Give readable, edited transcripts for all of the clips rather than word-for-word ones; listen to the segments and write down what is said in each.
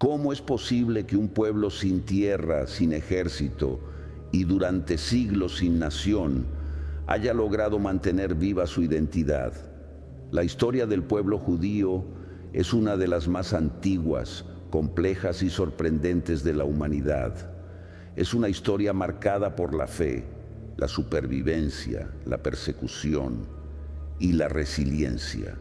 ¿Cómo es posible que un pueblo sin tierra, sin ejército y durante siglos sin nación haya logrado mantener viva su identidad? La historia del pueblo judío es una de las más antiguas, complejas y sorprendentes de la humanidad. Es una historia marcada por la fe, la supervivencia, la persecución y la resiliencia.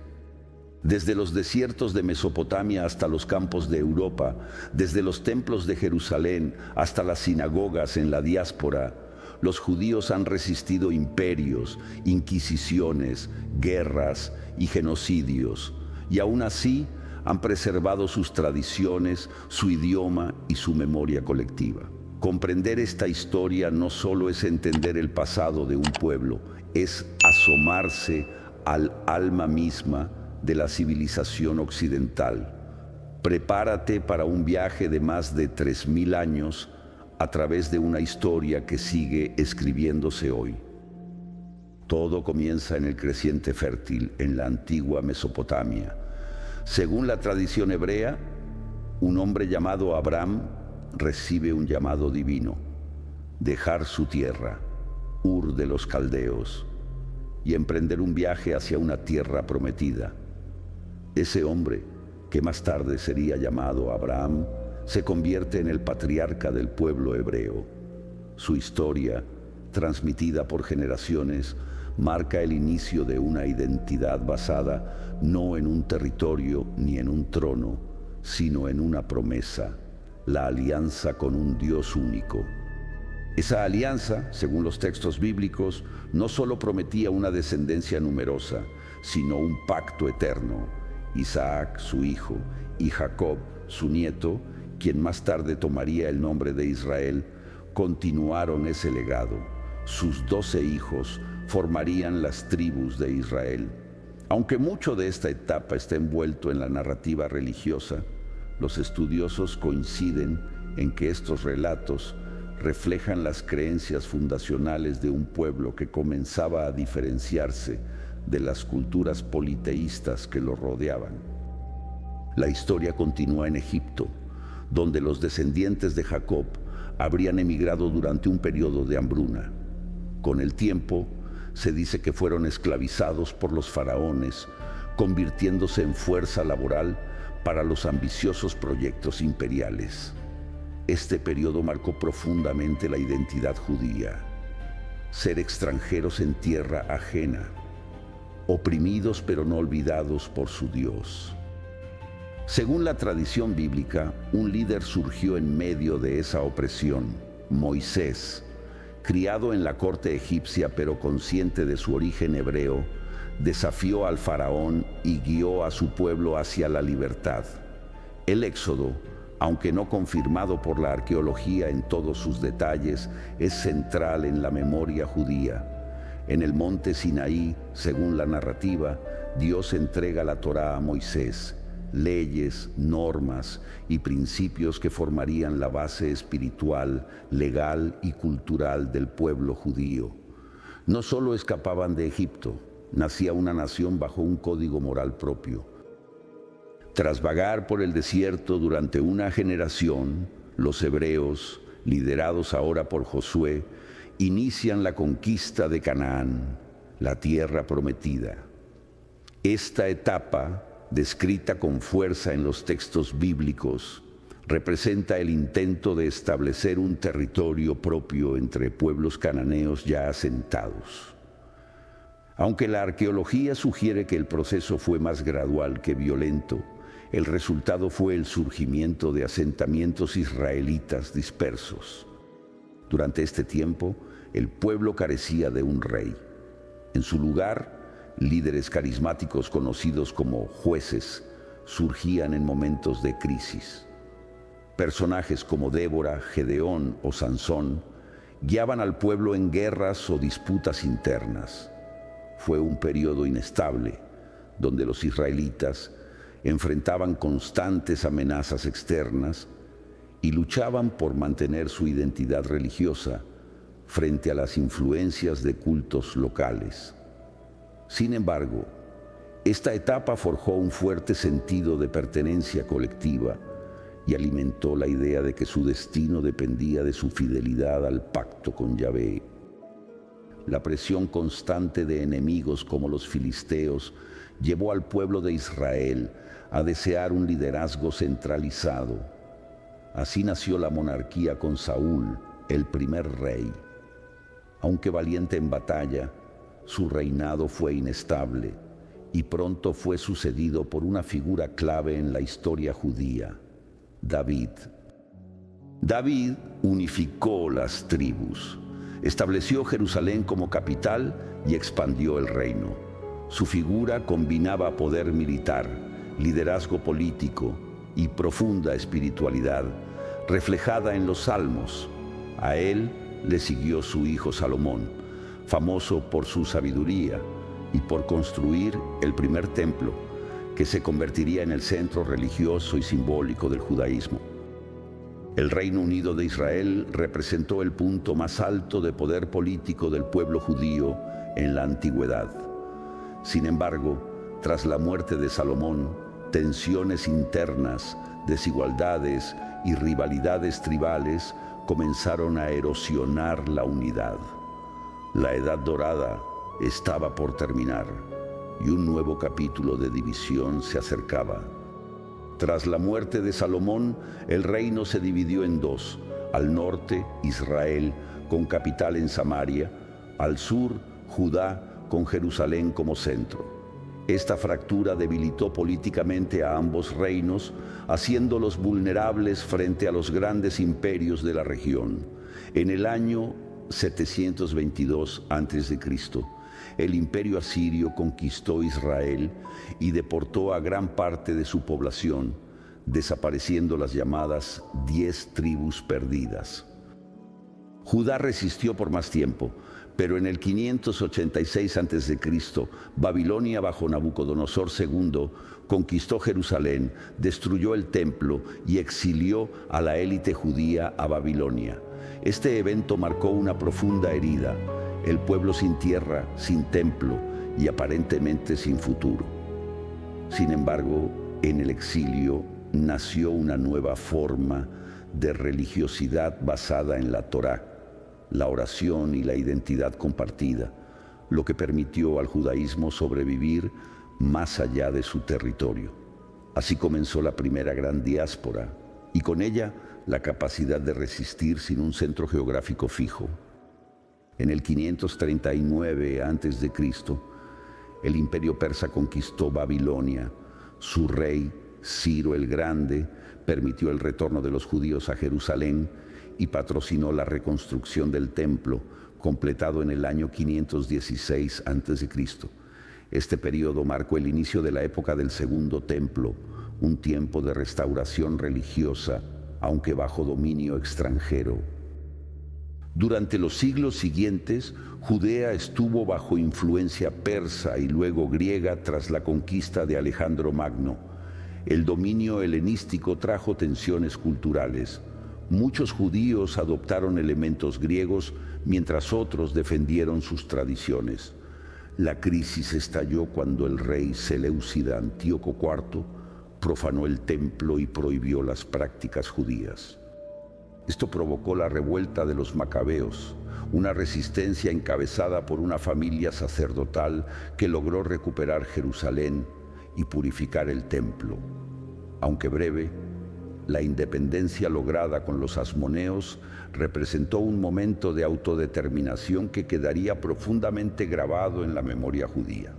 Desde los desiertos de Mesopotamia hasta los campos de Europa, desde los templos de Jerusalén hasta las sinagogas en la diáspora, los judíos han resistido imperios, inquisiciones, guerras y genocidios, y aún así han preservado sus tradiciones, su idioma y su memoria colectiva. Comprender esta historia no solo es entender el pasado de un pueblo, es asomarse al alma misma de la civilización occidental. Prepárate para un viaje de más de 3000 años a través de una historia que sigue escribiéndose hoy. Todo comienza en el creciente fértil, en la antigua Mesopotamia. Según la tradición hebrea, un hombre llamado Abraham recibe un llamado divino: dejar su tierra, Ur de los Caldeos, y emprender un viaje hacia una tierra prometida. Ese hombre, que más tarde sería llamado Abraham, se convierte en el patriarca del pueblo hebreo. Su historia, transmitida por generaciones, marca el inicio de una identidad basada no en un territorio ni en un trono, sino en una promesa: la alianza con un Dios único. Esa alianza, según los textos bíblicos, no solo prometía una descendencia numerosa, sino un pacto eterno. Isaac, su hijo, y Jacob, su nieto, quien más tarde tomaría el nombre de Israel, continuaron ese legado. Sus 12 hijos formarían las tribus de Israel. Aunque mucho de esta etapa está envuelto en la narrativa religiosa, los estudiosos coinciden en que estos relatos reflejan las creencias fundacionales de un pueblo que comenzaba a diferenciarse de las culturas politeístas que lo rodeaban. La historia continúa en Egipto, donde los descendientes de Jacob habrían emigrado durante un periodo de hambruna. Con el tiempo, se dice que fueron esclavizados por los faraones, convirtiéndose en fuerza laboral para los ambiciosos proyectos imperiales. Este periodo marcó profundamente la identidad judía: ser extranjeros en tierra ajena, oprimidos pero no olvidados por su Dios. Según la tradición bíblica, un líder surgió en medio de esa opresión: Moisés. Criado en la corte egipcia pero consciente de su origen hebreo, desafió al faraón y guió a su pueblo hacia la libertad. El Éxodo, aunque no confirmado por la arqueología en todos sus detalles, es central en la memoria judía. En el monte Sinaí, según la narrativa, Dios entrega la Torá a Moisés, leyes, normas y principios que formarían la base espiritual, legal y cultural del pueblo judío. No solo escapaban de Egipto, nacía una nación bajo un código moral propio. Tras vagar por el desierto durante una generación, los hebreos, liderados ahora por Josué, inician la conquista de Canaán, la tierra prometida. Esta etapa, descrita con fuerza en los textos bíblicos, representa el intento de establecer un territorio propio entre pueblos cananeos ya asentados. Aunque la arqueología sugiere que el proceso fue más gradual que violento, el resultado fue el surgimiento de asentamientos israelitas dispersos. Durante este tiempo, el pueblo carecía de un rey. En su lugar, líderes carismáticos conocidos como jueces surgían en momentos de crisis. Personajes como Débora, Gedeón o Sansón guiaban al pueblo en guerras o disputas internas. Fue un periodo inestable, donde los israelitas enfrentaban constantes amenazas externas y luchaban por mantener su identidad religiosa frente a las influencias de cultos locales. Sin embargo, esta etapa forjó un fuerte sentido de pertenencia colectiva y alimentó la idea de que su destino dependía de su fidelidad al pacto con Yahvé. La presión constante de enemigos como los filisteos llevó al pueblo de Israel a desear un liderazgo centralizado. Así nació la monarquía con Saúl, el primer rey. Aunque valiente en batalla, su reinado fue inestable y pronto fue sucedido por una figura clave en la historia judía, David. David unificó las tribus, estableció Jerusalén como capital y expandió el reino. Su figura combinaba poder militar, liderazgo político y profunda espiritualidad, reflejada en los Salmos. A él le siguió su hijo Salomón, famoso por su sabiduría y por construir el primer templo, que se convertiría en el centro religioso y simbólico del judaísmo. El Reino Unido de Israel representó el punto más alto de poder político del pueblo judío en la antigüedad. Sin embargo, tras la muerte de Salomón, tensiones internas, desigualdades y rivalidades tribales comenzaron a erosionar la unidad. La Edad Dorada estaba por terminar y un nuevo capítulo de división se acercaba. Tras la muerte de Salomón, el reino se dividió en dos: al norte, Israel, con capital en Samaria; al sur, Judá, con Jerusalén como centro. Esta fractura debilitó políticamente a ambos reinos, haciéndolos vulnerables frente a los grandes imperios de la región. En el año 722 a.C., el imperio asirio conquistó Israel y deportó a gran parte de su población, desapareciendo las llamadas 10 tribus perdidas. Judá resistió por más tiempo, pero en el 586 a.C., Babilonia bajo Nabucodonosor II conquistó Jerusalén, destruyó el templo y exilió a la élite judía a Babilonia. Este evento marcó una profunda herida: el pueblo sin tierra, sin templo y aparentemente sin futuro. Sin embargo, en el exilio nació una nueva forma de religiosidad basada en la Torá, la oración y la identidad compartida, lo que permitió al judaísmo sobrevivir más allá de su territorio. Así comenzó la primera gran diáspora y con ella la capacidad de resistir sin un centro geográfico fijo. En el 539 a.C., el imperio persa conquistó Babilonia. Su rey, Ciro el Grande, permitió el retorno de los judíos a Jerusalén y patrocinó la reconstrucción del templo, completado en el año 516 a.C. Este periodo marcó el inicio de la época del Segundo Templo, un tiempo de restauración religiosa, aunque bajo dominio extranjero. Durante los siglos siguientes, Judea estuvo bajo influencia persa y luego griega tras la conquista de Alejandro Magno. El dominio helenístico trajo tensiones culturales. Muchos judíos adoptaron elementos griegos, mientras otros defendieron sus tradiciones. La crisis estalló cuando el rey seleucida Antíoco IV profanó el templo y prohibió las prácticas judías. Esto provocó la revuelta de los macabeos, una resistencia encabezada por una familia sacerdotal que logró recuperar Jerusalén y purificar el templo. Aunque breve, la independencia lograda con los asmoneos representó un momento de autodeterminación que quedaría profundamente grabado en la memoria judía.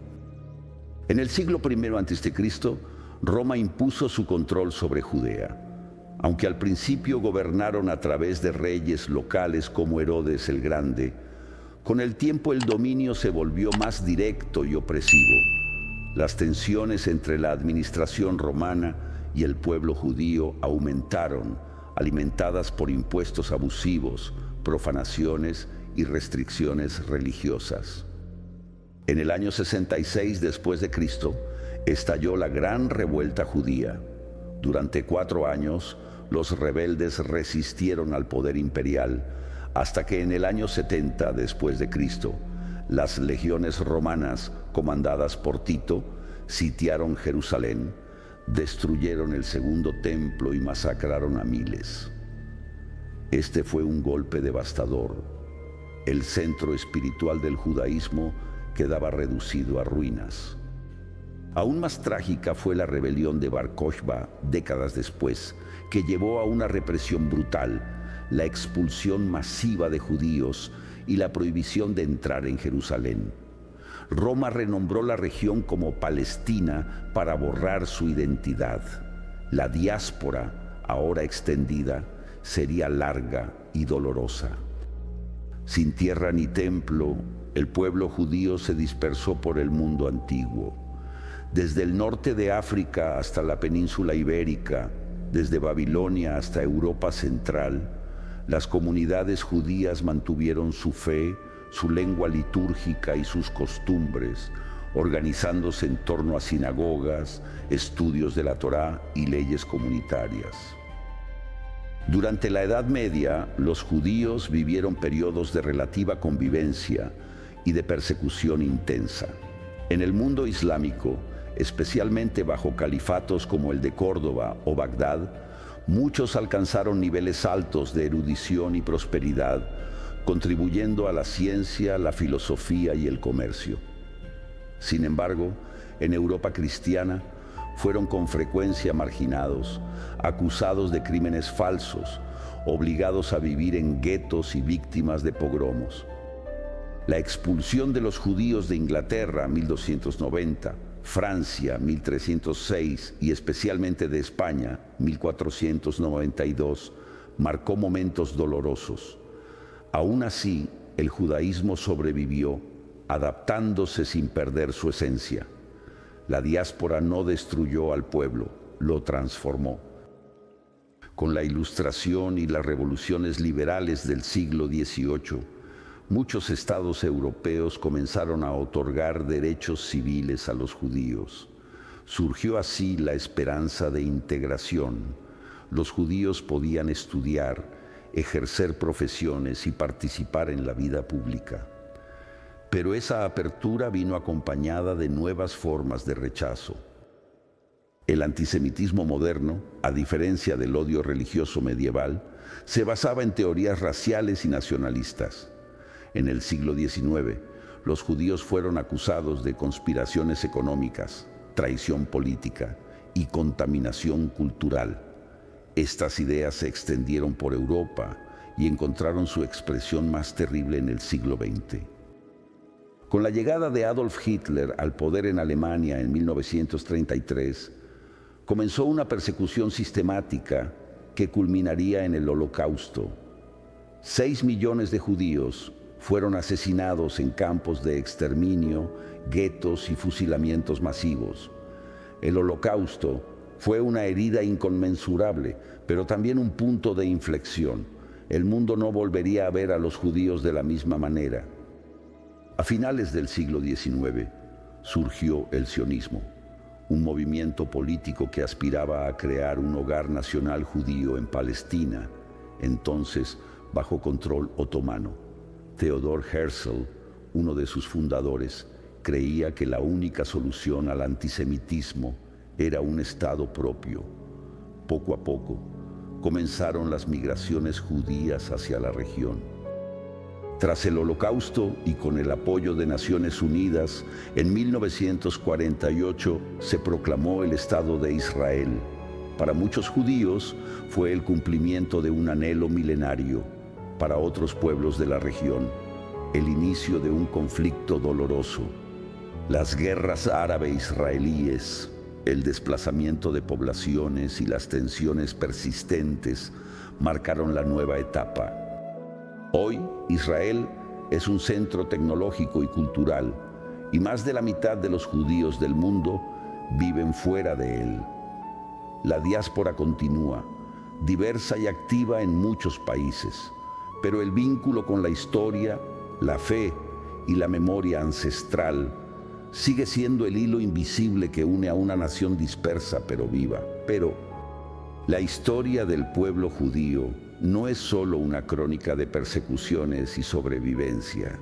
En el siglo I a.C., Roma impuso su control sobre Judea. Aunque al principio gobernaron a través de reyes locales como Herodes el Grande, con el tiempo el dominio se volvió más directo y opresivo. Las tensiones entre la administración romana y el pueblo judío aumentaron, alimentadas por impuestos abusivos, profanaciones y restricciones religiosas. En el año 66 después de Cristo, estalló la gran revuelta judía. Durante 4 años, los rebeldes resistieron al poder imperial, hasta que en el año 70 después de Cristo, las legiones romanas, comandadas por Tito, sitiaron Jerusalén, destruyeron el segundo templo y masacraron a miles. Este fue un golpe devastador. El centro espiritual del judaísmo quedaba reducido a ruinas. Aún más trágica fue la rebelión de Bar Kokhba décadas después, que llevó a una represión brutal, la expulsión masiva de judíos y la prohibición de entrar en Jerusalén. Roma renombró la región como Palestina para borrar su identidad. La diáspora, ahora extendida, sería larga y dolorosa. Sin tierra ni templo, el pueblo judío se dispersó por el mundo antiguo. Desde el norte de África hasta la península ibérica, desde Babilonia hasta Europa central, las comunidades judías mantuvieron su fe, su lengua litúrgica y sus costumbres, organizándose en torno a sinagogas, estudios de la Torá y leyes comunitarias. Durante la Edad Media, los judíos vivieron periodos de relativa convivencia y de persecución intensa. En el mundo islámico, especialmente bajo califatos como el de Córdoba o Bagdad, muchos alcanzaron niveles altos de erudición y prosperidad, contribuyendo a la ciencia, la filosofía y el comercio. Sin embargo, en Europa cristiana, fueron con frecuencia marginados, acusados de crímenes falsos, obligados a vivir en guetos y víctimas de pogromos. La expulsión de los judíos de Inglaterra, 1290, Francia, 1306 y especialmente de España, 1492, marcó momentos dolorosos. Aún así, el judaísmo sobrevivió, adaptándose sin perder su esencia. La diáspora no destruyó al pueblo, lo transformó. Con la Ilustración y las revoluciones liberales del siglo XVIII, muchos estados europeos comenzaron a otorgar derechos civiles a los judíos. Surgió así la esperanza de integración. Los judíos podían estudiar, ejercer profesiones y participar en la vida pública. Pero esa apertura vino acompañada de nuevas formas de rechazo. El antisemitismo moderno, a diferencia del odio religioso medieval, se basaba en teorías raciales y nacionalistas. En el siglo XIX, los judíos fueron acusados de conspiraciones económicas, traición política y contaminación cultural. Estas ideas se extendieron por Europa y encontraron su expresión más terrible en el siglo XX. Con la llegada de Adolf Hitler al poder en Alemania en 1933, comenzó una persecución sistemática que culminaría en el Holocausto. 6 millones de judíos fueron asesinados en campos de exterminio, guetos y fusilamientos masivos. El Holocausto fue una herida inconmensurable, pero también un punto de inflexión. El mundo no volvería a ver a los judíos de la misma manera. A finales del siglo XIX surgió el sionismo, un movimiento político que aspiraba a crear un hogar nacional judío en Palestina, entonces bajo control otomano. Theodor Herzl, uno de sus fundadores, creía que la única solución al antisemitismo era un Estado propio. Poco a poco, comenzaron las migraciones judías hacia la región. Tras el Holocausto y con el apoyo de Naciones Unidas, en 1948 se proclamó el Estado de Israel. Para muchos judíos fue el cumplimiento de un anhelo milenario. Para otros pueblos de la región, el inicio de un conflicto doloroso. Las guerras árabe-israelíes, el desplazamiento de poblaciones y las tensiones persistentes marcaron la nueva etapa. Hoy, Israel es un centro tecnológico y cultural, y más de la mitad de los judíos del mundo viven fuera de él. La diáspora continúa, diversa y activa en muchos países, pero el vínculo con la historia, la fe y la memoria ancestral sigue siendo el hilo invisible que une a una nación dispersa pero viva. Pero la historia del pueblo judío no es solo una crónica de persecuciones y sobrevivencia,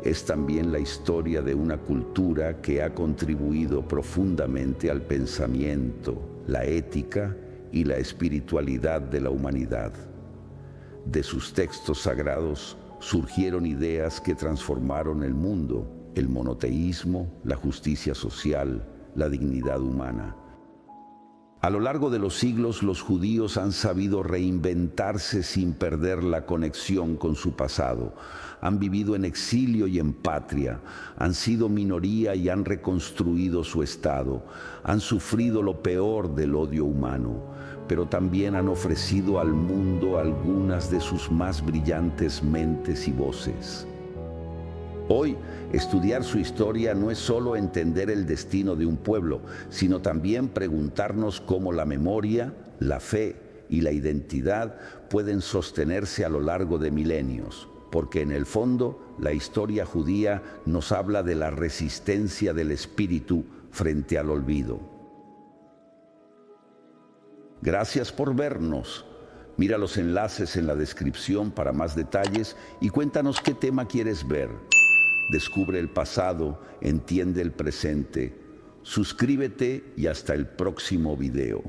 es también la historia de una cultura que ha contribuido profundamente al pensamiento, la ética y la espiritualidad de la humanidad. De sus textos sagrados surgieron ideas que transformaron el mundo: el monoteísmo, la justicia social, la dignidad humana. A lo largo de los siglos, los judíos han sabido reinventarse sin perder la conexión con su pasado. Han vivido en exilio y en patria, han sido minoría y han reconstruido su estado. Han sufrido lo peor del odio humano, pero también han ofrecido al mundo algunas de sus más brillantes mentes y voces. Hoy, estudiar su historia no es solo entender el destino de un pueblo, sino también preguntarnos cómo la memoria, la fe y la identidad pueden sostenerse a lo largo de milenios, porque en el fondo la historia judía nos habla de la resistencia del espíritu frente al olvido. Gracias por vernos. Mira los enlaces en la descripción para más detalles y cuéntanos qué tema quieres ver. Descubre el pasado, entiende el presente. Suscríbete y hasta el próximo video.